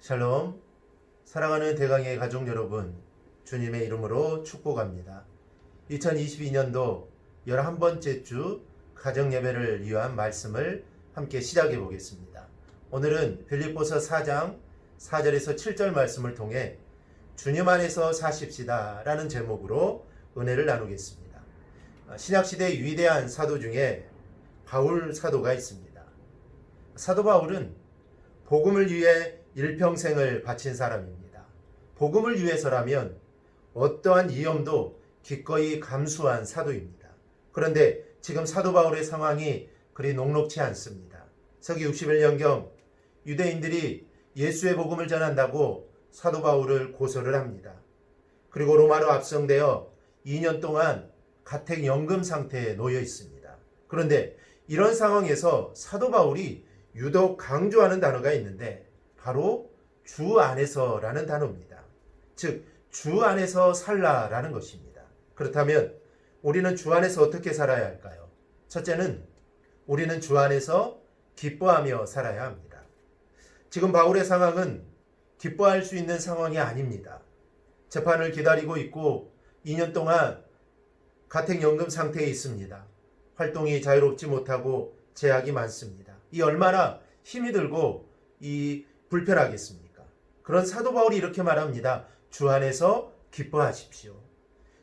샬롬, 사랑하는 대강의 가족 여러분, 주님의 이름으로 축복합니다. 2022년도 11번째 주 가정예배를 위한 말씀을 함께 시작해 보겠습니다. 오늘은 빌립보서 4장 4절에서 7절 말씀을 통해 주님 안에서 사십시다 라는 제목으로 은혜를 나누겠습니다. 신약시대의 위대한 사도 중에 바울 사도가 있습니다. 사도 바울은 복음을 위해 일평생을 바친 사람입니다. 복음을 위해서라면 어떠한 위험도 기꺼이 감수한 사도입니다. 그런데 지금 사도 바울의 상황이 그리 녹록치 않습니다. 서기 61년경 유대인들이 예수의 복음을 전한다고 사도 바울을 고소를 합니다. 그리고 로마로 압송되어 2년 동안 가택연금 상태에 놓여 있습니다. 그런데 이런 상황에서 사도 바울이 유독 강조하는 단어가 있는데 바로 주 안에서라는 단어입니다. 즉, 주 안에서 살라라는 것입니다. 그렇다면 우리는 주 안에서 어떻게 살아야 할까요? 첫째는 우리는 주 안에서 기뻐하며 살아야 합니다. 지금 바울의 상황은 기뻐할 수 있는 상황이 아닙니다. 재판을 기다리고 있고 2년 동안 가택연금 상태에 있습니다. 활동이 자유롭지 못하고 제약이 많습니다. 이 얼마나 힘이 들고 불편하겠습니까? 그런 사도 바울이 이렇게 말합니다. 주 안에서 기뻐하십시오.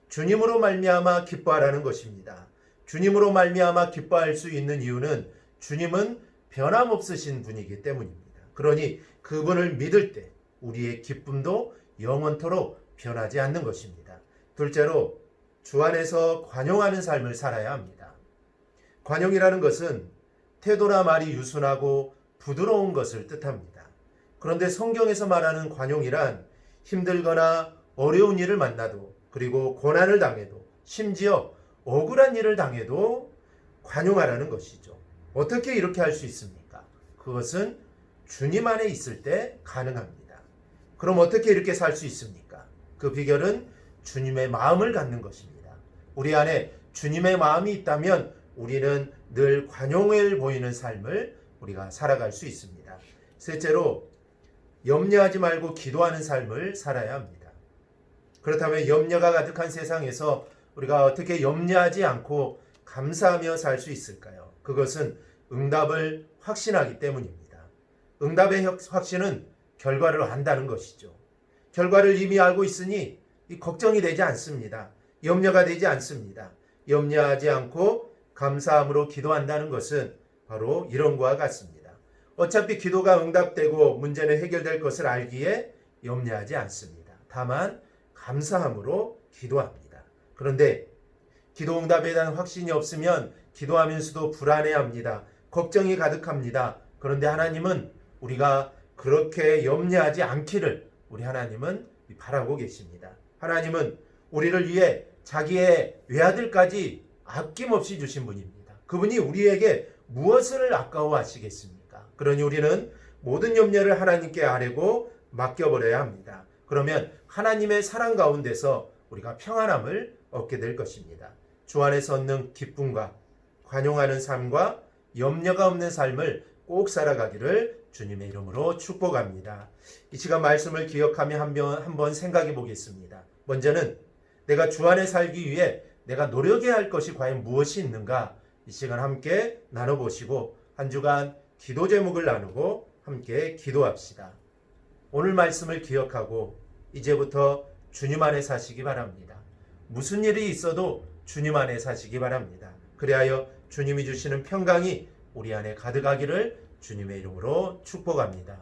주님으로 말미암아 기뻐하라는 것입니다. 주님으로 말미암아 기뻐할 수 있는 이유는 주님은 변함없으신 분이기 때문입니다. 그러니 그분을 믿을 때 우리의 기쁨도 영원토록 변하지 않는 것입니다. 둘째로 주 안에서 관용하는 삶을 살아야 합니다. 관용이라는 것은 태도나 말이 유순하고 부드러운 것을 뜻합니다. 그런데 성경에서 말하는 관용이란 힘들거나 어려운 일을 만나도, 그리고 고난을 당해도, 심지어 억울한 일을 당해도 관용하라는 것이죠. 어떻게 이렇게 할 수 있습니까? 그것은 주님 안에 있을 때 가능합니다. 그럼 어떻게 이렇게 살 수 있습니까? 그 비결은 주님의 마음을 갖는 것입니다. 우리 안에 주님의 마음이 있다면 우리는 늘 관용을 보이는 삶을 우리가 살아갈 수 있습니다. 셋째로 염려하지 말고 기도하는 삶을 살아야 합니다. 그렇다면 염려가 가득한 세상에서 우리가 어떻게 염려하지 않고 감사하며 살 수 있을까요? 그것은 응답을 확신하기 때문입니다. 응답의 확신은 결과를 안다는 것이죠. 결과를 이미 알고 있으니 걱정이 되지 않습니다. 염려가 되지 않습니다. 염려하지 않고 감사함으로 기도한다는 것은 바로 이런 것과 같습니다. 어차피 기도가 응답되고 문제는 해결될 것을 알기에 염려하지 않습니다. 다만 감사함으로 기도합니다. 그런데 기도 응답에 대한 확신이 없으면 기도하면서도 불안해합니다. 걱정이 가득합니다. 그런데 하나님은 우리가 그렇게 염려하지 않기를 우리 하나님은 바라고 계십니다. 하나님은 우리를 위해 자기의 외아들까지 아낌없이 주신 분입니다. 그분이 우리에게 무엇을 아까워하시겠습니까? 그러니 우리는 모든 염려를 하나님께 아뢰고 맡겨버려야 합니다. 그러면 하나님의 사랑 가운데서 우리가 평안함을 얻게 될 것입니다. 주 안에서 얻는 기쁨과 관용하는 삶과 염려가 없는 삶을 꼭 살아가기를 주님의 이름으로 축복합니다. 이 시간 말씀을 기억하며 한번 생각해 보겠습니다. 먼저는 내가 주 안에 살기 위해 내가 노력해야 할 것이 과연 무엇이 있는가? 이 시간 함께 나눠보시고 한 주간 기도 제목을 나누고 함께 기도합시다. 오늘 말씀을 기억하고 이제부터 주님 안에 사시기 바랍니다. 무슨 일이 있어도 주님 안에 사시기 바랍니다. 그리하여 주님이 주시는 평강이 우리 안에 가득하기를 주님의 이름으로 축복합니다.